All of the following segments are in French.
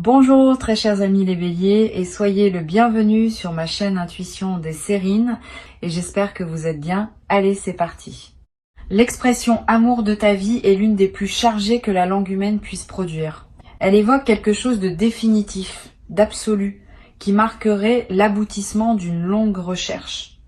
Bonjour très chers amis les béliers et soyez le bienvenu sur ma chaîne Intuition des Sérines et j'espère que vous êtes bien. Allez, c'est parti. L'expression amour de ta vie est l'une des plus chargées que la langue humaine puisse produire. Elle évoque quelque chose de définitif, d'absolu, qui marquerait l'aboutissement d'une longue recherche.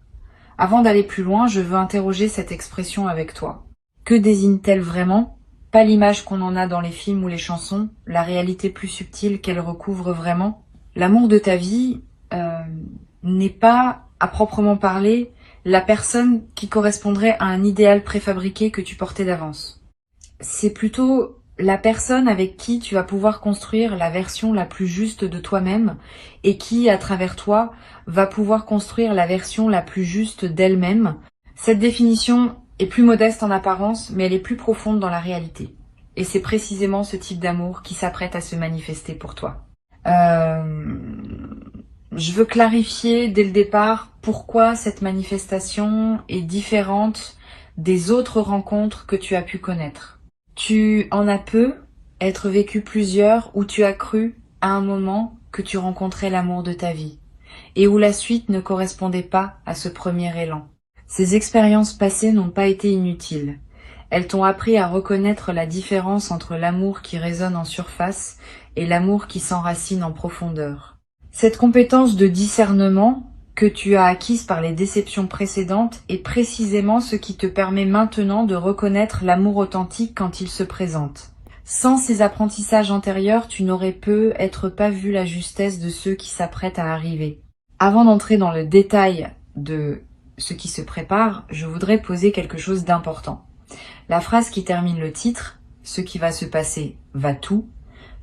Avant d'aller plus loin, je veux interroger cette expression avec toi. Que désigne-t-elle vraiment ? Pas l'image qu'on en a dans les films ou les chansons, la réalité plus subtile qu'elle recouvre vraiment. L'amour de ta vie n'est pas, à proprement parler, la personne qui correspondrait à un idéal préfabriqué que tu portais d'avance. C'est plutôt la personne avec qui tu vas pouvoir construire la version la plus juste de toi-même et qui, à travers toi, va pouvoir construire la version la plus juste d'elle-même. Cette définition est plus modeste en apparence, mais elle est plus profonde dans la réalité. Et c'est précisément ce type d'amour qui s'apprête à se manifester pour toi. Je veux clarifier dès le départ pourquoi cette manifestation est différente des autres rencontres que tu as pu connaître. Tu en as peu être vécu plusieurs où tu as cru à un moment que tu rencontrais l'amour de ta vie et où la suite ne correspondait pas à ce premier élan. Ces expériences passées n'ont pas été inutiles. Elles t'ont appris à reconnaître la différence entre l'amour qui résonne en surface et l'amour qui s'enracine en profondeur. Cette compétence de discernement que tu as acquise par les déceptions précédentes est précisément ce qui te permet maintenant de reconnaître l'amour authentique quand il se présente. Sans ces apprentissages antérieurs, tu n'aurais peut-être pas vu la justesse de ceux qui s'apprêtent à arriver. Avant d'entrer dans le détail de ce qui se prépare, je voudrais poser quelque chose d'important. La phrase qui termine le titre, « Ce qui va se passer va tout »,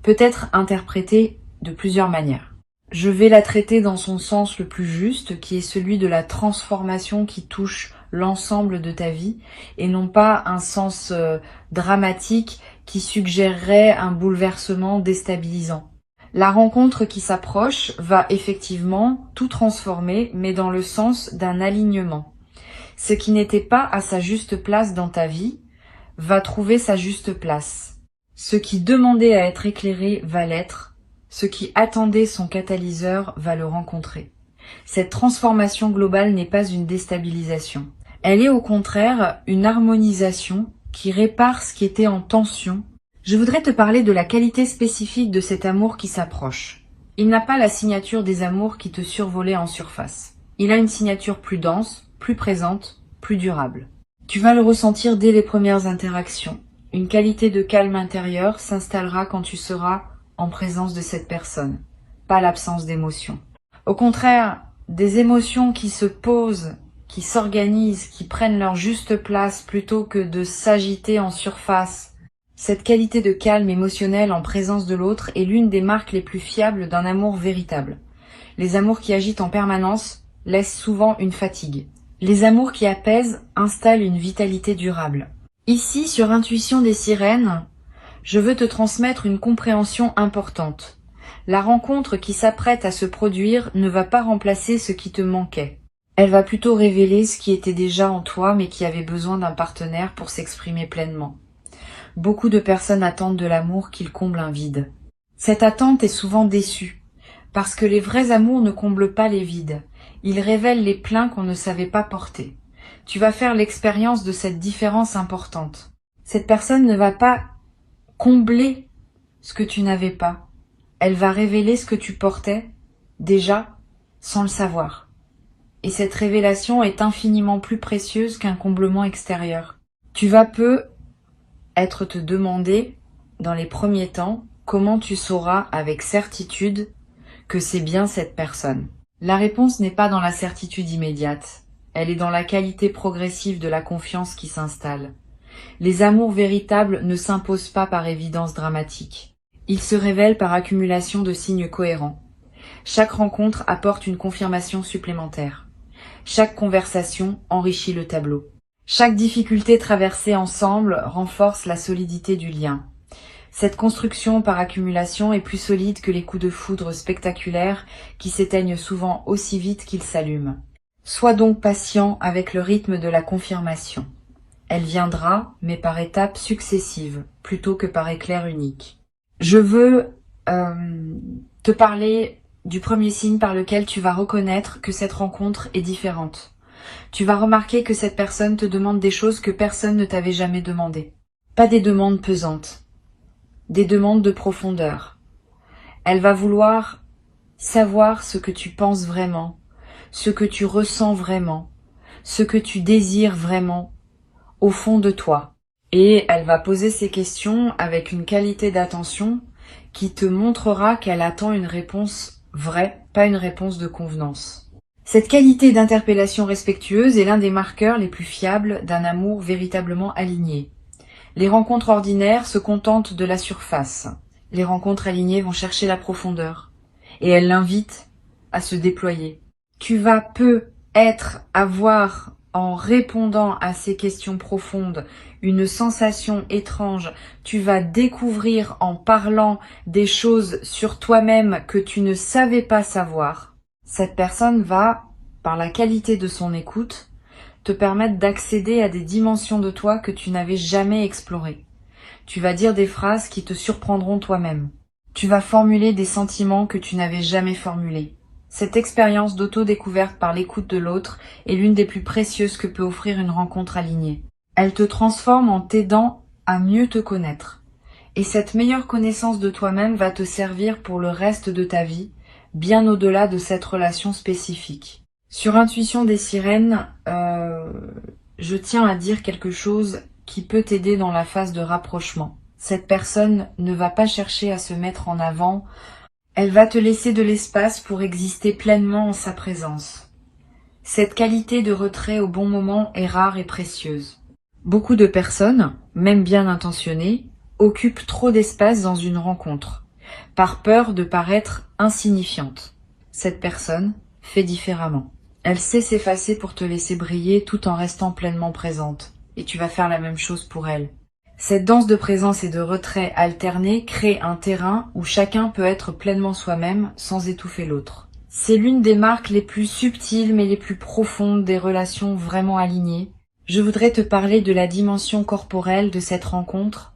peut être interprétée de plusieurs manières. Je vais la traiter dans son sens le plus juste, qui est celui de la transformation qui touche l'ensemble de ta vie, et non pas un sens dramatique qui suggérerait un bouleversement déstabilisant. La rencontre qui s'approche va effectivement tout transformer, mais dans le sens d'un alignement. Ce qui n'était pas à sa juste place dans ta vie va trouver sa juste place. Ce qui demandait à être éclairé va l'être. Ce qui attendait son catalyseur va le rencontrer. Cette transformation globale n'est pas une déstabilisation. Elle est au contraire une harmonisation qui répare ce qui était en tension. Je voudrais te parler de la qualité spécifique de cet amour qui s'approche. Il n'a pas la signature des amours qui te survolaient en surface. Il a une signature plus dense, plus présente, plus durable. Tu vas le ressentir dès les premières interactions. Une qualité de calme intérieur s'installera quand tu seras en présence de cette personne, pas l'absence d'émotions. Au contraire, des émotions qui se posent, qui s'organisent, qui prennent leur juste place plutôt que de s'agiter en surface. Cette qualité de calme émotionnel en présence de l'autre est l'une des marques les plus fiables d'un amour véritable. Les amours qui agitent en permanence laissent souvent une fatigue. Les amours qui apaisent installent une vitalité durable. Ici, sur Intuition des Sirènes, je veux te transmettre une compréhension importante. La rencontre qui s'apprête à se produire ne va pas remplacer ce qui te manquait. Elle va plutôt révéler ce qui était déjà en toi mais qui avait besoin d'un partenaire pour s'exprimer pleinement. Beaucoup de personnes attendent de l'amour qu'il comble un vide. Cette attente est souvent déçue, parce que les vrais amours ne comblent pas les vides. Ils révèlent les pleins qu'on ne savait pas porter. Tu vas faire l'expérience de cette différence importante. Cette personne ne va pas combler ce que tu n'avais pas. Elle va révéler ce que tu portais, déjà, sans le savoir. Et cette révélation est infiniment plus précieuse qu'un comblement extérieur. Tu vas être te demander, dans les premiers temps, comment tu sauras avec certitude que c'est bien cette personne. La réponse n'est pas dans la certitude immédiate. Elle est dans la qualité progressive de la confiance qui s'installe. Les amours véritables ne s'imposent pas par évidence dramatique. Ils se révèlent par accumulation de signes cohérents. Chaque rencontre apporte une confirmation supplémentaire. Chaque conversation enrichit le tableau. Chaque difficulté traversée ensemble renforce la solidité du lien. Cette construction par accumulation est plus solide que les coups de foudre spectaculaires qui s'éteignent souvent aussi vite qu'ils s'allument. Sois donc patient avec le rythme de la confirmation. Elle viendra, mais par étapes successives, plutôt que par éclairs uniques. Je veux te parler du premier signe par lequel tu vas reconnaître que cette rencontre est différente. Tu vas remarquer que cette personne te demande des choses que personne ne t'avait jamais demandé. Pas des demandes pesantes, des demandes de profondeur. Elle va vouloir savoir ce que tu penses vraiment, ce que tu ressens vraiment, ce que tu désires vraiment au fond de toi. Et elle va poser ces questions avec une qualité d'attention qui te montrera qu'elle attend une réponse vraie, pas une réponse de convenance. Cette qualité d'interpellation respectueuse est l'un des marqueurs les plus fiables d'un amour véritablement aligné. Les rencontres ordinaires se contentent de la surface. Les rencontres alignées vont chercher la profondeur. Et elles l'invitent à se déployer. Tu vas avoir, en répondant à ces questions profondes, une sensation étrange. Tu vas découvrir en parlant des choses sur toi-même que tu ne savais pas savoir. Cette personne va, par la qualité de son écoute, te permettre d'accéder à des dimensions de toi que tu n'avais jamais explorées. Tu vas dire des phrases qui te surprendront toi-même. Tu vas formuler des sentiments que tu n'avais jamais formulés. Cette expérience d'auto-découverte par l'écoute de l'autre est l'une des plus précieuses que peut offrir une rencontre alignée. Elle te transforme en t'aidant à mieux te connaître. Et cette meilleure connaissance de toi-même va te servir pour le reste de ta vie, bien au-delà de cette relation spécifique. Sur Intuition des sirènes, je tiens à dire quelque chose qui peut t'aider dans la phase de rapprochement. Cette personne ne va pas chercher à se mettre en avant, elle va te laisser de l'espace pour exister pleinement en sa présence. Cette qualité de retrait au bon moment est rare et précieuse. Beaucoup de personnes, même bien intentionnées, occupent trop d'espace dans une rencontre, par peur de paraître insignifiante. Cette personne fait différemment. Elle sait s'effacer pour te laisser briller tout en restant pleinement présente. Et tu vas faire la même chose pour elle. Cette danse de présence et de retrait alternés crée un terrain où chacun peut être pleinement soi-même sans étouffer l'autre. C'est l'une des marques les plus subtiles mais les plus profondes des relations vraiment alignées. Je voudrais te parler de la dimension corporelle de cette rencontre.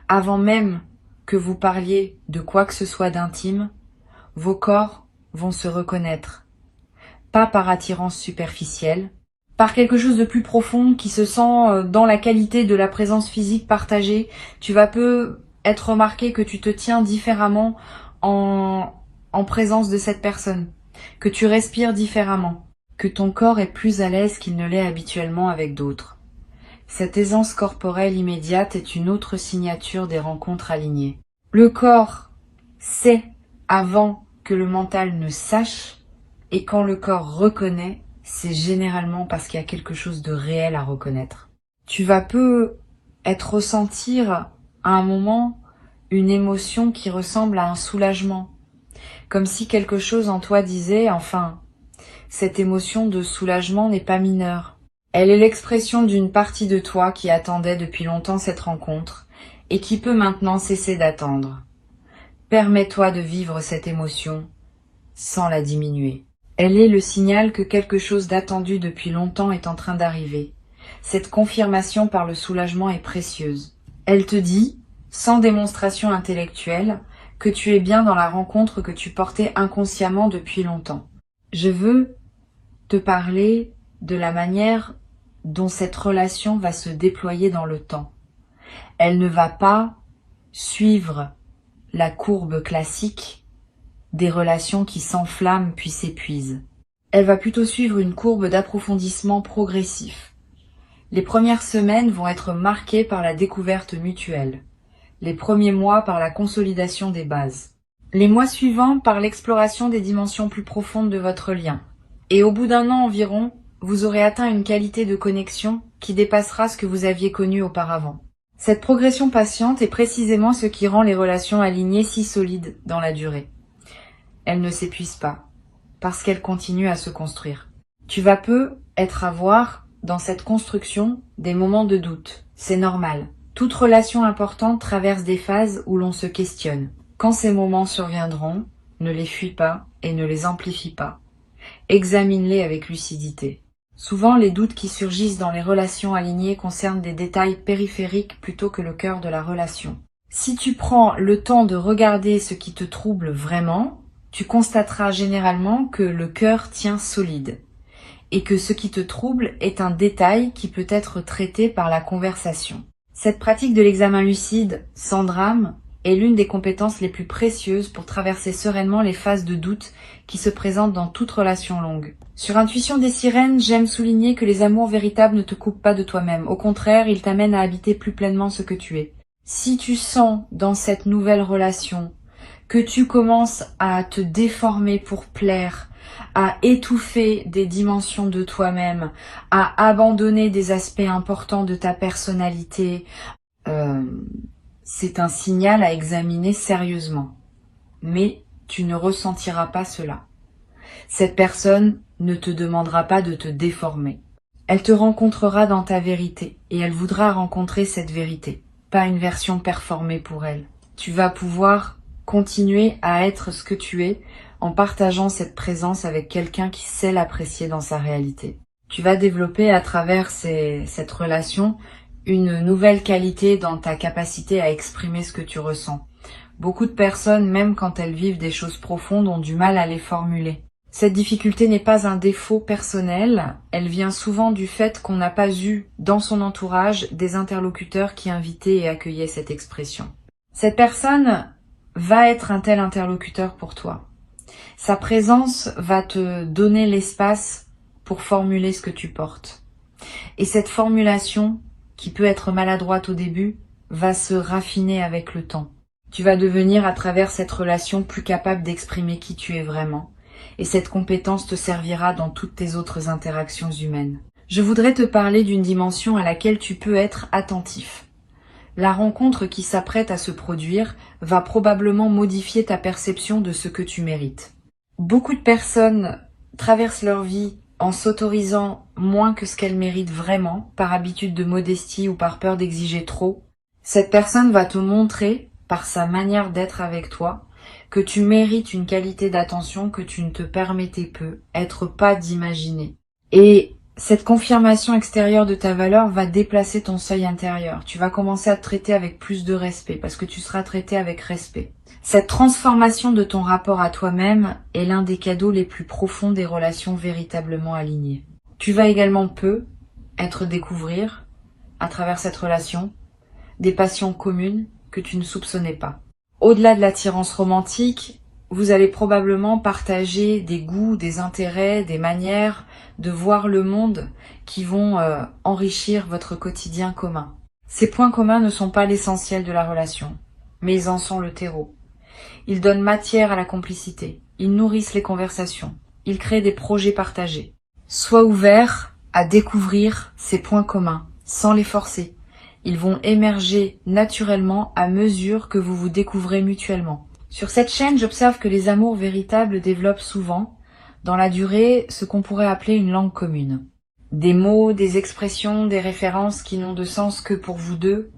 Avant même que vous parliez de quoi que ce soit d'intime, vos corps vont se reconnaître. Pas par attirance superficielle, par quelque chose de plus profond qui se sent dans la qualité de la présence physique partagée. Tu vas être remarqué que tu te tiens différemment en présence de cette personne, que tu respires différemment, que ton corps est plus à l'aise qu'il ne l'est habituellement avec d'autres. Cette aisance corporelle immédiate est une autre signature des rencontres alignées. Le corps sait avant que le mental ne sache, et quand le corps reconnaît, c'est généralement parce qu'il y a quelque chose de réel à reconnaître. Tu vas ressentir à un moment une émotion qui ressemble à un soulagement, comme si quelque chose en toi disait, enfin, cette émotion de soulagement n'est pas mineure. Elle est l'expression d'une partie de toi qui attendait depuis longtemps cette rencontre et qui peut maintenant cesser d'attendre. Permets-toi de vivre cette émotion sans la diminuer. Elle est le signal que quelque chose d'attendu depuis longtemps est en train d'arriver. Cette confirmation par le soulagement est précieuse. Elle te dit, sans démonstration intellectuelle, que tu es bien dans la rencontre que tu portais inconsciemment depuis longtemps. Je veux te parler de la manière dont cette relation va se déployer dans le temps. Elle ne va pas suivre la courbe classique des relations qui s'enflamment puis s'épuisent. Elle va plutôt suivre une courbe d'approfondissement progressif. Les premières semaines vont être marquées par la découverte mutuelle, les premiers mois par la consolidation des bases, les mois suivants par l'exploration des dimensions plus profondes de votre lien. Et au bout d'un an environ, vous aurez atteint une qualité de connexion qui dépassera ce que vous aviez connu auparavant. Cette progression patiente est précisément ce qui rend les relations alignées si solides dans la durée. Elles ne s'épuisent pas, parce qu'elles continuent à se construire. Tu vas avoir dans cette construction des moments de doute. C'est normal. Toute relation importante traverse des phases où l'on se questionne. Quand ces moments surviendront, ne les fuis pas et ne les amplifie pas. Examine-les avec lucidité. Souvent, les doutes qui surgissent dans les relations alignées concernent des détails périphériques plutôt que le cœur de la relation. Si tu prends le temps de regarder ce qui te trouble vraiment, tu constateras généralement que le cœur tient solide et que ce qui te trouble est un détail qui peut être traité par la conversation. Cette pratique de l'examen lucide, sans drame, est l'une des compétences les plus précieuses pour traverser sereinement les phases de doute qui se présentent dans toute relation longue. Sur Intuition des sirènes, j'aime souligner que les amours véritables ne te coupent pas de toi-même. Au contraire, ils t'amènent à habiter plus pleinement ce que tu es. Si tu sens dans cette nouvelle relation que tu commences à te déformer pour plaire, à étouffer des dimensions de toi-même, à abandonner des aspects importants de ta personnalité, c'est un signal à examiner sérieusement. Mais tu ne ressentiras pas cela. Cette personne ne te demandera pas de te déformer. Elle te rencontrera dans ta vérité et elle voudra rencontrer cette vérité, pas une version performée pour elle. Tu vas pouvoir continuer à être ce que tu es en partageant cette présence avec quelqu'un qui sait l'apprécier dans sa réalité. Tu vas développer à travers cette relation une nouvelle qualité dans ta capacité à exprimer ce que tu ressens. Beaucoup de personnes, même quand elles vivent des choses profondes, ont du mal à les formuler. Cette difficulté n'est pas un défaut personnel, elle vient souvent du fait qu'on n'a pas eu dans son entourage des interlocuteurs qui invitaient et accueillaient cette expression. Cette personne va être un tel interlocuteur pour toi. Sa présence va te donner l'espace pour formuler ce que tu portes. Et cette formulation, qui peut être maladroite au début, va se raffiner avec le temps. Tu vas devenir à travers cette relation plus capable d'exprimer qui tu es vraiment. Et cette compétence te servira dans toutes tes autres interactions humaines. Je voudrais te parler d'une dimension à laquelle tu peux être attentif. La rencontre qui s'apprête à se produire va probablement modifier ta perception de ce que tu mérites. Beaucoup de personnes traversent leur vie en s'autorisant moins que ce qu'elles méritent vraiment, par habitude de modestie ou par peur d'exiger trop. Cette personne va te montrer, par sa manière d'être avec toi, que tu mérites une qualité d'attention que tu ne te permettais peu, être pas d'imaginer. Et cette confirmation extérieure de ta valeur va déplacer ton seuil intérieur. Tu vas commencer à te traiter avec plus de respect, parce que tu seras traité avec respect. Cette transformation de ton rapport à toi-même est l'un des cadeaux les plus profonds des relations véritablement alignées. Tu vas également être découvrir, à travers cette relation, des passions communes que tu ne soupçonnais pas. Au-delà de l'attirance romantique, vous allez probablement partager des goûts, des intérêts, des manières de voir le monde qui vont enrichir votre quotidien commun. Ces points communs ne sont pas l'essentiel de la relation, mais ils en sont le terreau. Ils donnent matière à la complicité, ils nourrissent les conversations, ils créent des projets partagés. Sois ouvert à découvrir ces points communs, sans les forcer. Ils vont émerger naturellement à mesure que vous vous découvrez mutuellement. Sur cette chaîne, j'observe que les amours véritables développent souvent, dans la durée, ce qu'on pourrait appeler une langue commune. Des mots, des expressions, des références qui n'ont de sens que pour vous deux.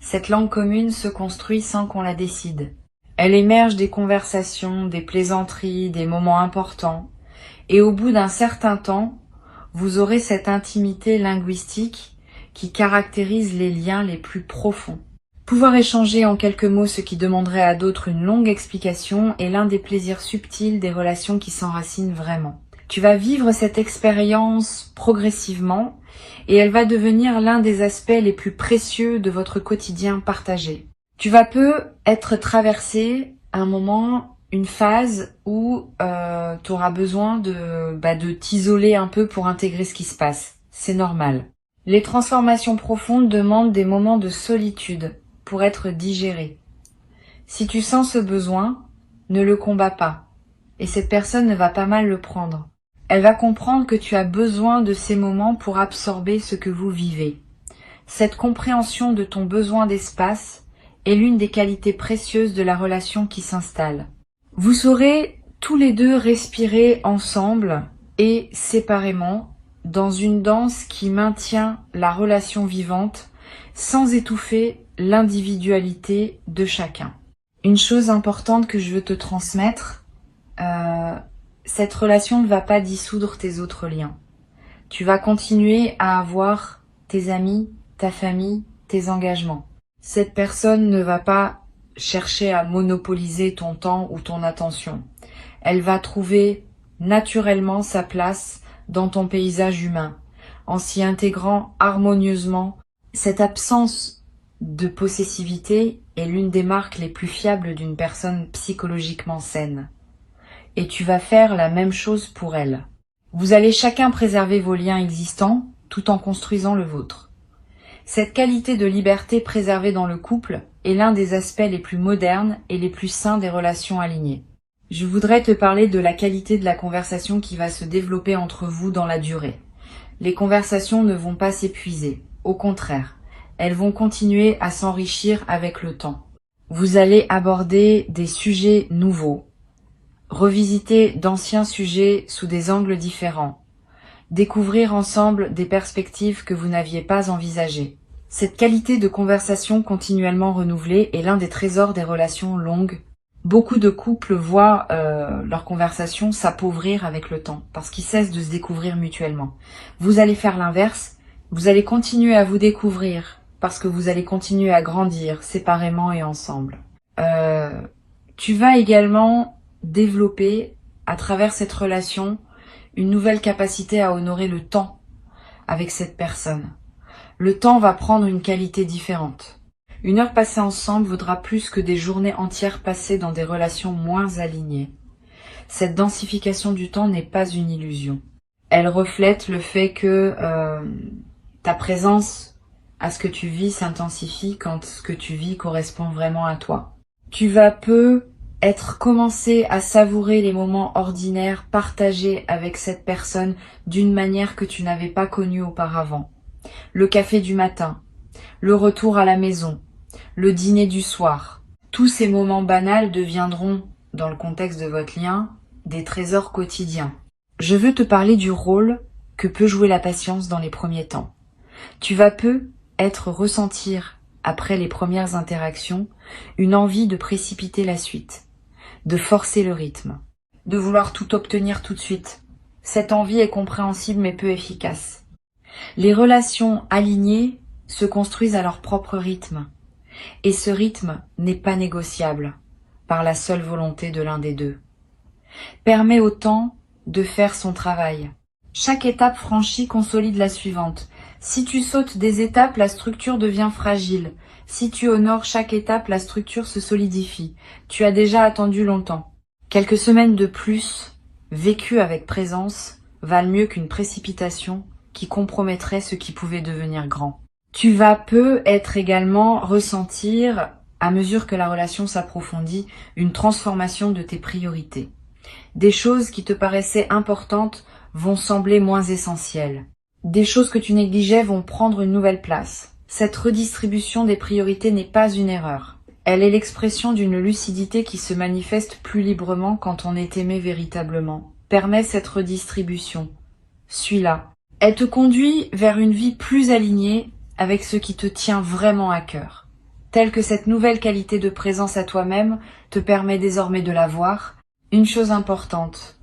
Cette langue commune se construit sans qu'on la décide. Elle émerge des conversations, des plaisanteries, des moments importants. Et au bout d'un certain temps, vous aurez cette intimité linguistique qui caractérise les liens les plus profonds. Pouvoir échanger en quelques mots ce qui demanderait à d'autres une longue explication est l'un des plaisirs subtils des relations qui s'enracinent vraiment. Tu vas vivre cette expérience progressivement et elle va devenir l'un des aspects les plus précieux de votre quotidien partagé. Tu vas être traversé un moment, une phase où tu auras besoin de t'isoler un peu pour intégrer ce qui se passe. C'est normal. Les transformations profondes demandent des moments de solitude pour être digérées. Si tu sens ce besoin, ne le combats pas. Et cette personne ne va pas mal le prendre. Elle va comprendre que tu as besoin de ces moments pour absorber ce que vous vivez. Cette compréhension de ton besoin d'espace est l'une des qualités précieuses de la relation qui s'installe. Vous saurez tous les deux respirer ensemble et séparément dans une danse qui maintient la relation vivante sans étouffer l'individualité de chacun. Une chose importante que je veux te transmettre, cette relation ne va pas dissoudre tes autres liens. Tu vas continuer à avoir tes amis, ta famille, tes engagements. Cette personne ne va pas chercher à monopoliser ton temps ou ton attention. Elle va trouver naturellement sa place dans ton paysage humain, en s'y intégrant harmonieusement. Cette absence de possessivité est l'une des marques les plus fiables d'une personne psychologiquement saine. Et tu vas faire la même chose pour elle. Vous allez chacun préserver vos liens existants tout en construisant le vôtre. Cette qualité de liberté préservée dans le couple est l'un des aspects les plus modernes et les plus sains des relations alignées. Je voudrais te parler de la qualité de la conversation qui va se développer entre vous dans la durée. Les conversations ne vont pas s'épuiser. Au contraire, elles vont continuer à s'enrichir avec le temps. Vous allez aborder des sujets nouveaux, revisiter d'anciens sujets sous des angles différents, découvrir ensemble des perspectives que vous n'aviez pas envisagées. Cette qualité de conversation continuellement renouvelée est l'un des trésors des relations longues. Beaucoup de couples voient leur conversation s'appauvrir avec le temps, parce qu'ils cessent de se découvrir mutuellement. Vous allez faire l'inverse, vous allez continuer à vous découvrir, parce que vous allez continuer à grandir séparément et ensemble. Tu vas également développer, à travers cette relation, une nouvelle capacité à honorer le temps avec cette personne. Le temps va prendre une qualité différente. Une heure passée ensemble vaudra plus que des journées entières passées dans des relations moins alignées. Cette densification du temps n'est pas une illusion. Elle reflète le fait que ta présence à ce que tu vis s'intensifie quand ce que tu vis correspond vraiment à toi. Tu vas commencer à savourer les moments ordinaires partagés avec cette personne d'une manière que tu n'avais pas connue auparavant. Le café du matin, le retour à la maison, le dîner du soir. Tous ces moments banals deviendront, dans le contexte de votre lien, des trésors quotidiens. Je veux te parler du rôle que peut jouer la patience dans les premiers temps. Tu vas ressentir, après les premières interactions, une envie de précipiter la suite, de forcer le rythme, de vouloir tout obtenir tout de suite. Cette envie est compréhensible mais peu efficace. Les relations alignées se construisent à leur propre rythme, et ce rythme n'est pas négociable par la seule volonté de l'un des deux. Permet au temps de faire son travail. Chaque étape franchie consolide la suivante. Si tu sautes des étapes, la structure devient fragile. Si tu honores chaque étape, la structure se solidifie. Tu as déjà attendu longtemps. Quelques semaines de plus, vécues avec présence, valent mieux qu'une précipitation qui compromettrait ce qui pouvait devenir grand. Tu vas également ressentir, à mesure que la relation s'approfondit, une transformation de tes priorités. Des choses qui te paraissaient importantes vont sembler moins essentielles. Des choses que tu négligeais vont prendre une nouvelle place. Cette redistribution des priorités n'est pas une erreur. Elle est l'expression d'une lucidité qui se manifeste plus librement quand on est aimé véritablement. Permets cette redistribution. Suis-la. Elle te conduit vers une vie plus alignée avec ce qui te tient vraiment à cœur. Telle que cette nouvelle qualité de présence à toi-même te permet désormais de la voir. Une chose importante,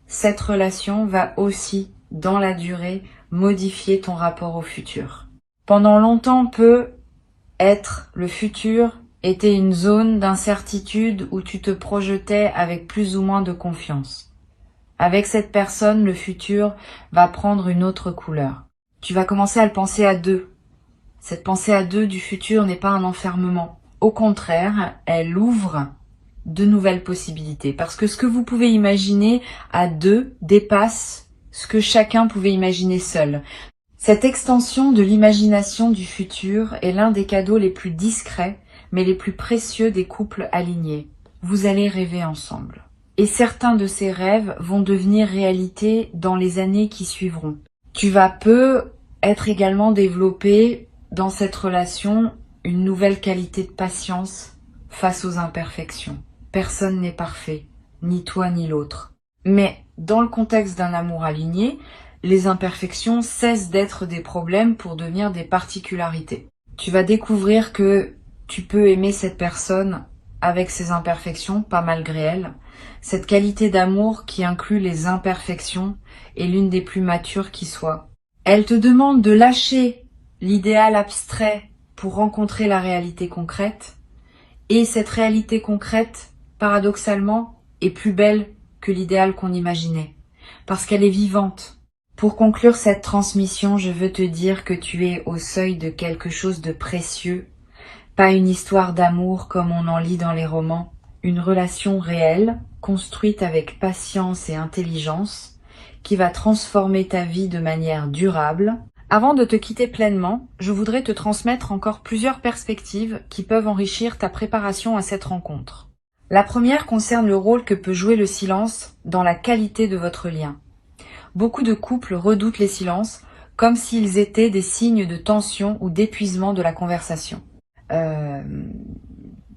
cette relation va aussi, dans la durée, modifier ton rapport au futur. Pendant longtemps, le futur était une zone d'incertitude où tu te projetais avec plus ou moins de confiance. Avec cette personne, le futur va prendre une autre couleur. Tu vas commencer à le penser à deux. Cette pensée à deux du futur n'est pas un enfermement. Au contraire, elle ouvre de nouvelles possibilités. Parce que ce que vous pouvez imaginer à deux dépasse ce que chacun pouvait imaginer seul. Cette extension de l'imagination du futur est l'un des cadeaux les plus discrets, mais les plus précieux des couples alignés. Vous allez rêver ensemble. Et certains de ces rêves vont devenir réalité dans les années qui suivront. Tu vas également développer dans cette relation une nouvelle qualité de patience face aux imperfections. Personne n'est parfait, ni toi ni l'autre. Mais dans le contexte d'un amour aligné, les imperfections cessent d'être des problèmes pour devenir des particularités. Tu vas découvrir que tu peux aimer cette personne avec ses imperfections, pas malgré elle. Cette qualité d'amour qui inclut les imperfections est l'une des plus matures qui soit. Elle te demande de lâcher l'idéal abstrait pour rencontrer la réalité concrète. Et cette réalité concrète, paradoxalement, est plus belle que l'idéal qu'on imaginait, parce qu'elle est vivante. Pour conclure cette transmission, je veux te dire que tu es au seuil de quelque chose de précieux, pas une histoire d'amour comme on en lit dans les romans, une relation réelle, construite avec patience et intelligence, qui va transformer ta vie de manière durable. Avant de te quitter pleinement, je voudrais te transmettre encore plusieurs perspectives qui peuvent enrichir ta préparation à cette rencontre. La première concerne le rôle que peut jouer le silence dans la qualité de votre lien. Beaucoup de couples redoutent les silences comme s'ils étaient des signes de tension ou d'épuisement de la conversation.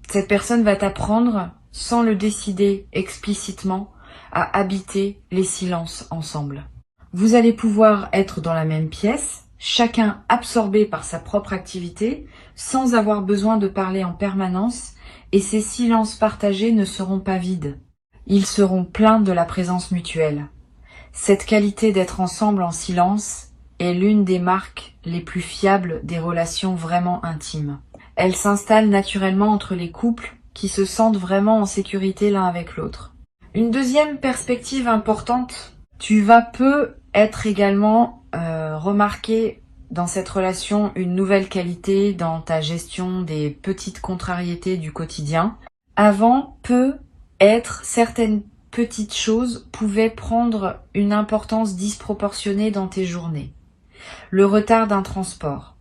Cette personne va t'apprendre, sans le décider explicitement, à habiter les silences ensemble. Vous allez pouvoir être dans la même pièce, chacun absorbé par sa propre activité, sans avoir besoin de parler en permanence, et ces silences partagés ne seront pas vides. Ils seront pleins de la présence mutuelle. Cette qualité d'être ensemble en silence est l'une des marques les plus fiables des relations vraiment intimes. Elle s'installe naturellement entre les couples qui se sentent vraiment en sécurité l'un avec l'autre. Une deuxième perspective importante, tu vas peu être également remarqué dans cette relation une nouvelle qualité dans ta gestion des petites contrariétés du quotidien. Avant, peut être certaines petites choses pouvaient prendre une importance disproportionnée dans tes journées. Le retard d'un transport,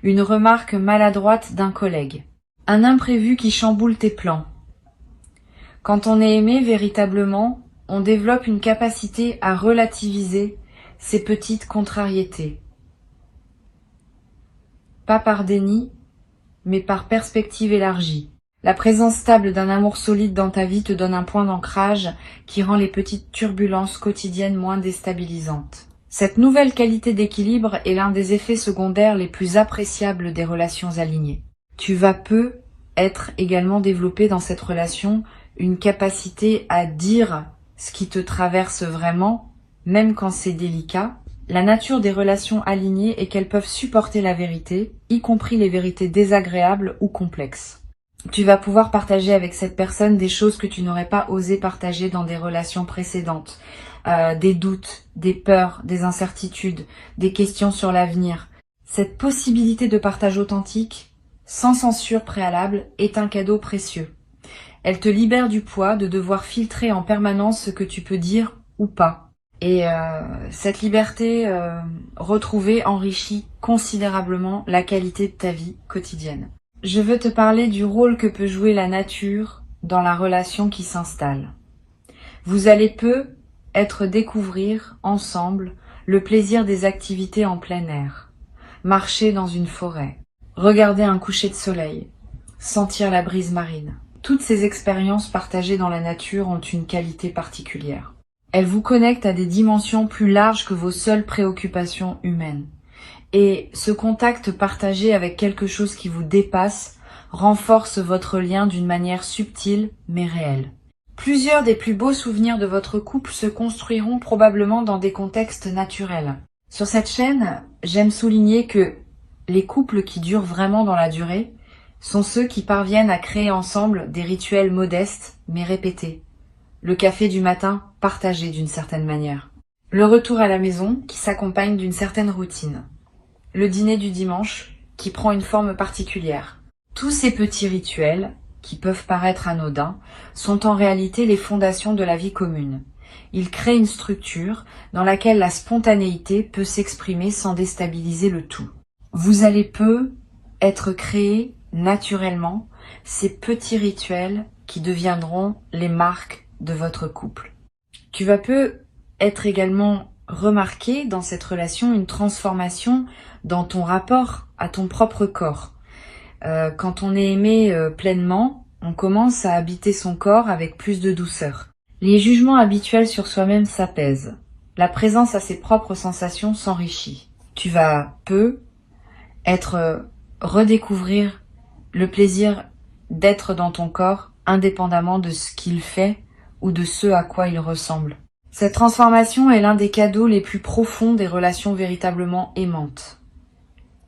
une remarque maladroite d'un collègue, un imprévu qui chamboule tes plans. Quand on est aimé véritablement, on développe une capacité à relativiser ces petites contrariétés. Pas par déni, mais par perspective élargie. La présence stable d'un amour solide dans ta vie te donne un point d'ancrage qui rend les petites turbulences quotidiennes moins déstabilisantes. Cette nouvelle qualité d'équilibre est l'un des effets secondaires les plus appréciables des relations alignées. Tu vas peu être également développé dans cette relation une capacité à dire ce qui te traverse vraiment, même quand c'est délicat. La nature des relations alignées est qu'elles peuvent supporter la vérité, y compris les vérités désagréables ou complexes. Tu vas pouvoir partager avec cette personne des choses que tu n'aurais pas osé partager dans des relations précédentes. Des doutes, des peurs, des incertitudes, des questions sur l'avenir. Cette possibilité de partage authentique, sans censure préalable, est un cadeau précieux. Elle te libère du poids de devoir filtrer en permanence ce que tu peux dire ou pas. Et cette liberté retrouvée enrichit considérablement la qualité de ta vie quotidienne. Je veux te parler du rôle que peut jouer la nature dans la relation qui s'installe. Vous allez peu découvrir ensemble le plaisir des activités en plein air. Marcher dans une forêt, regarder un coucher de soleil, sentir la brise marine. Toutes ces expériences partagées dans la nature ont une qualité particulière. Elles vous connectent à des dimensions plus larges que vos seules préoccupations humaines. Et ce contact partagé avec quelque chose qui vous dépasse renforce votre lien d'une manière subtile mais réelle. Plusieurs des plus beaux souvenirs de votre couple se construiront probablement dans des contextes naturels. Sur cette chaîne, j'aime souligner que les couples qui durent vraiment dans la durée sont ceux qui parviennent à créer ensemble des rituels modestes mais répétés. Le café du matin partagé d'une certaine manière. Le retour à la maison qui s'accompagne d'une certaine routine. Le dîner du dimanche qui prend une forme particulière. Tous ces petits rituels, qui peuvent paraître anodins, sont en réalité les fondations de la vie commune. Ils créent une structure dans laquelle la spontanéité peut s'exprimer sans déstabiliser le tout. Vous allez peu être créés naturellement ces petits rituels qui deviendront les marques de votre couple. Tu vas peu être également remarqué dans cette relation une transformation dans ton rapport à ton propre corps. Quand on est aimé pleinement, on commence à habiter son corps avec plus de douceur. Les jugements habituels sur soi-même s'apaisent. La présence à ses propres sensations s'enrichit. Tu vas peu redécouvrir le plaisir d'être dans ton corps indépendamment de ce qu'il fait ou de ce à quoi il ressemble. Cette transformation est l'un des cadeaux les plus profonds des relations véritablement aimantes.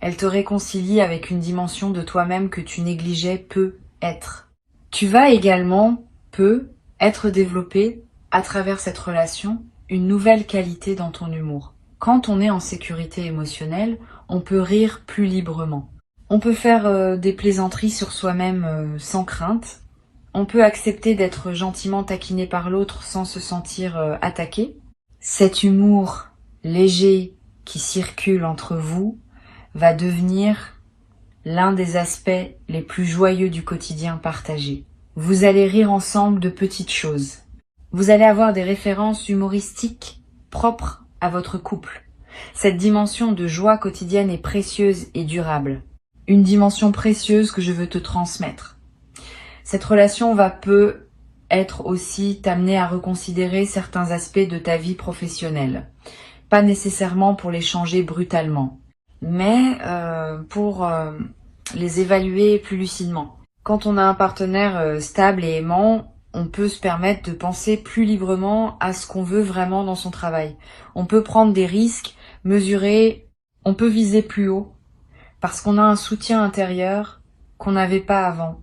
Elle te réconcilie avec une dimension de toi-même que tu négligeais peu être. Tu vas également être développé à travers cette relation une nouvelle qualité dans ton humour. Quand on est en sécurité émotionnelle, on peut rire plus librement. On peut faire des plaisanteries sur soi-même sans crainte. On peut accepter d'être gentiment taquiné par l'autre sans se sentir attaqué. Cet humour léger qui circule entre vous va devenir l'un des aspects les plus joyeux du quotidien partagé. Vous allez rire ensemble de petites choses. Vous allez avoir des références humoristiques propres à votre couple. Cette dimension de joie quotidienne est précieuse et durable. Une dimension précieuse que je veux te transmettre. Cette relation peut être aussi t'amener à reconsidérer certains aspects de ta vie professionnelle. Pas nécessairement pour les changer brutalement, mais pour les évaluer plus lucidement. Quand on a un partenaire stable et aimant, on peut se permettre de penser plus librement à ce qu'on veut vraiment dans son travail. On peut prendre des risques, mesurer, on peut viser plus haut, parce qu'on a un soutien intérieur qu'on n'avait pas avant.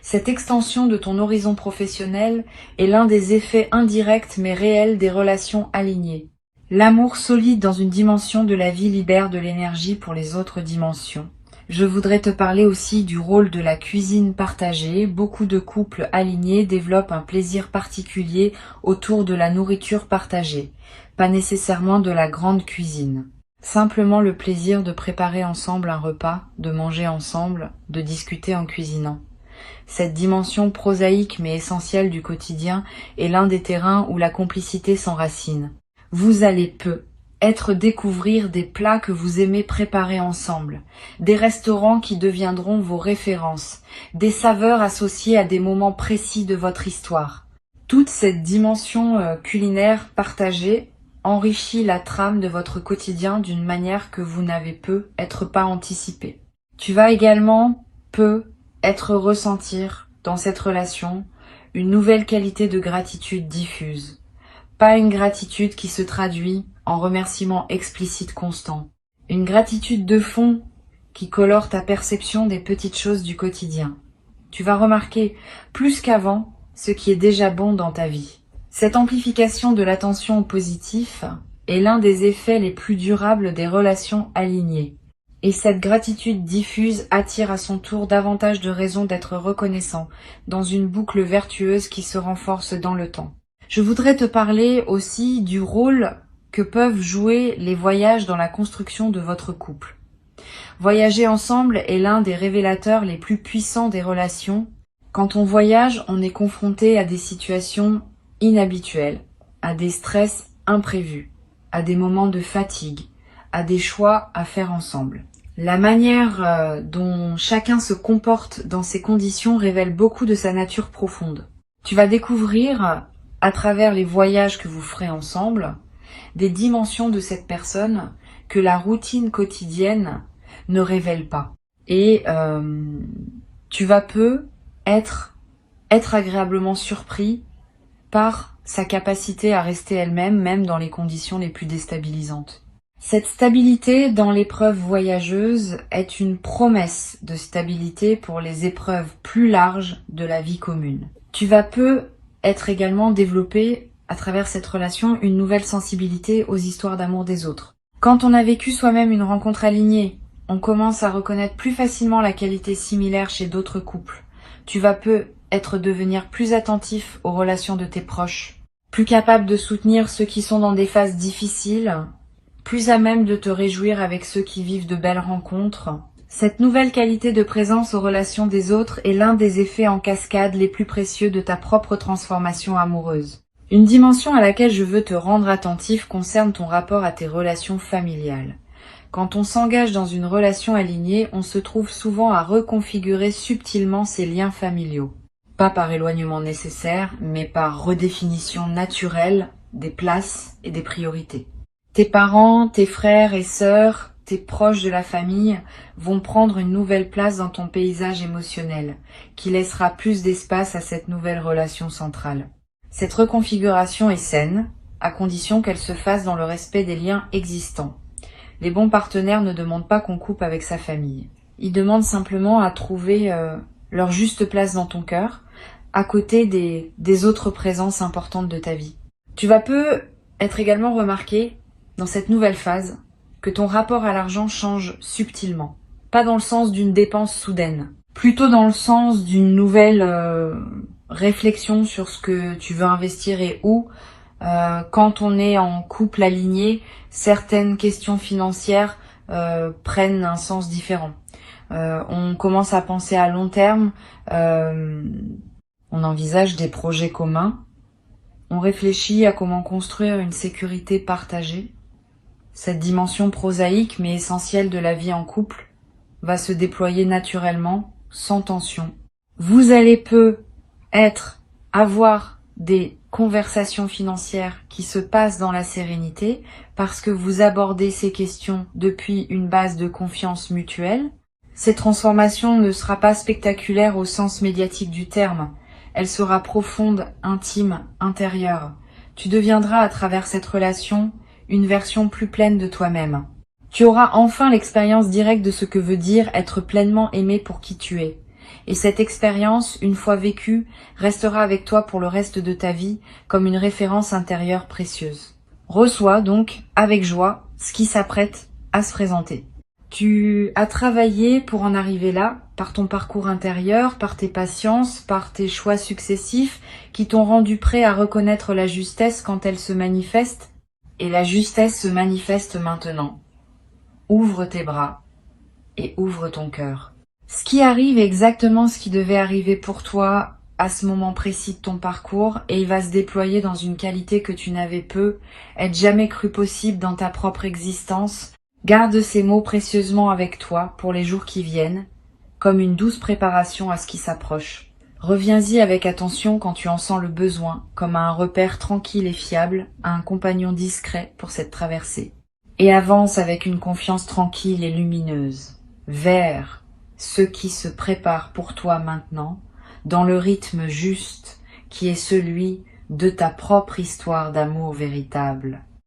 Cette extension de ton horizon professionnel est l'un des effets indirects mais réels des relations alignées. L'amour solide dans une dimension de la vie libère de l'énergie pour les autres dimensions. Je voudrais te parler aussi du rôle de la cuisine partagée. Beaucoup de couples alignés développent un plaisir particulier autour de la nourriture partagée, pas nécessairement de la grande cuisine. Simplement le plaisir de préparer ensemble un repas, de manger ensemble, de discuter en cuisinant. Cette dimension prosaïque mais essentielle du quotidien est l'un des terrains où la complicité s'enracine. Vous allez découvrir des plats que vous aimez préparer ensemble, des restaurants qui deviendront vos références, des saveurs associées à des moments précis de votre histoire. Toute cette dimension culinaire partagée enrichit la trame de votre quotidien d'une manière que vous n'avez pas anticipée. Tu vas également ressentir dans cette relation une nouvelle qualité de gratitude diffuse. Pas une gratitude qui se traduit en remerciements explicites constants. Une gratitude de fond qui colore ta perception des petites choses du quotidien. Tu vas remarquer plus qu'avant ce qui est déjà bon dans ta vie. Cette amplification de l'attention au positif est l'un des effets les plus durables des relations alignées. Et cette gratitude diffuse attire à son tour davantage de raisons d'être reconnaissant dans une boucle vertueuse qui se renforce dans le temps. Je voudrais te parler aussi du rôle que peuvent jouer les voyages dans la construction de votre couple. Voyager ensemble est l'un des révélateurs les plus puissants des relations. Quand on voyage, on est confronté à des situations inhabituelles, à des stress imprévus, à des moments de fatigue, à des choix à faire ensemble. La manière dont chacun se comporte dans ces conditions révèle beaucoup de sa nature profonde. Tu vas découvrir, à travers les voyages que vous ferez ensemble, des dimensions de cette personne que la routine quotidienne ne révèle pas. Et tu vas être agréablement surpris par sa capacité à rester elle-même, même dans les conditions les plus déstabilisantes. Cette stabilité dans l'épreuve voyageuse est une promesse de stabilité pour les épreuves plus larges de la vie commune. Tu vas être également développé à travers cette relation une nouvelle sensibilité aux histoires d'amour des autres. Quand on a vécu soi-même une rencontre alignée, on commence à reconnaître plus facilement la qualité similaire chez d'autres couples. Tu vas devenir plus attentif aux relations de tes proches, plus capable de soutenir ceux qui sont dans des phases difficiles, plus à même de te réjouir avec ceux qui vivent de belles rencontres. Cette nouvelle qualité de présence aux relations des autres est l'un des effets en cascade les plus précieux de ta propre transformation amoureuse. Une dimension à laquelle je veux te rendre attentif concerne ton rapport à tes relations familiales. Quand on s'engage dans une relation alignée, on se trouve souvent à reconfigurer subtilement ses liens familiaux. Pas par éloignement nécessaire, mais par redéfinition naturelle des places et des priorités. Tes parents, tes frères et sœurs, tes proches de la famille vont prendre une nouvelle place dans ton paysage émotionnel, qui laissera plus d'espace à cette nouvelle relation centrale. Cette reconfiguration est saine, à condition qu'elle se fasse dans le respect des liens existants. Les bons partenaires ne demandent pas qu'on coupe avec sa famille. Ils demandent simplement à trouver leur juste place dans ton cœur, à côté des autres présences importantes de ta vie. Tu vas peu être également remarqué, dans cette nouvelle phase, que ton rapport à l'argent change subtilement. Pas dans le sens d'une dépense soudaine, plutôt dans le sens d'une nouvelle réflexion sur ce que tu veux investir et où. Quand on est en couple aligné, certaines questions financières prennent un sens différent. On commence à penser à long terme, on envisage des projets communs, on réfléchit à comment construire une sécurité partagée. Cette dimension prosaïque mais essentielle de la vie en couple va se déployer naturellement, sans tension. Vous allez avoir des conversations financières qui se passent dans la sérénité parce que vous abordez ces questions depuis une base de confiance mutuelle. Cette transformation ne sera pas spectaculaire au sens médiatique du terme. Elle sera profonde, intime, intérieure. Tu deviendras à travers cette relation une version plus pleine de toi-même. Tu auras enfin l'expérience directe de ce que veut dire être pleinement aimé pour qui tu es. Et cette expérience, une fois vécue, restera avec toi pour le reste de ta vie comme une référence intérieure précieuse. Reçois donc, avec joie, ce qui s'apprête à se présenter. Tu as travaillé pour en arriver là, par ton parcours intérieur, par tes patiences, par tes choix successifs qui t'ont rendu prêt à reconnaître la justesse quand elle se manifeste. Et la justesse se manifeste maintenant. Ouvre tes bras et ouvre ton cœur. Ce qui arrive est exactement ce qui devait arriver pour toi à ce moment précis de ton parcours et il va se déployer dans une qualité que tu n'avais jamais cru possible dans ta propre existence. Garde ces mots précieusement avec toi pour les jours qui viennent, comme une douce préparation à ce qui s'approche. Reviens-y avec attention quand tu en sens le besoin, comme à un repère tranquille et fiable, à un compagnon discret pour cette traversée. Et avance avec une confiance tranquille et lumineuse, vers ce qui se prépare pour toi maintenant, dans le rythme juste qui est celui de ta propre histoire d'amour véritable.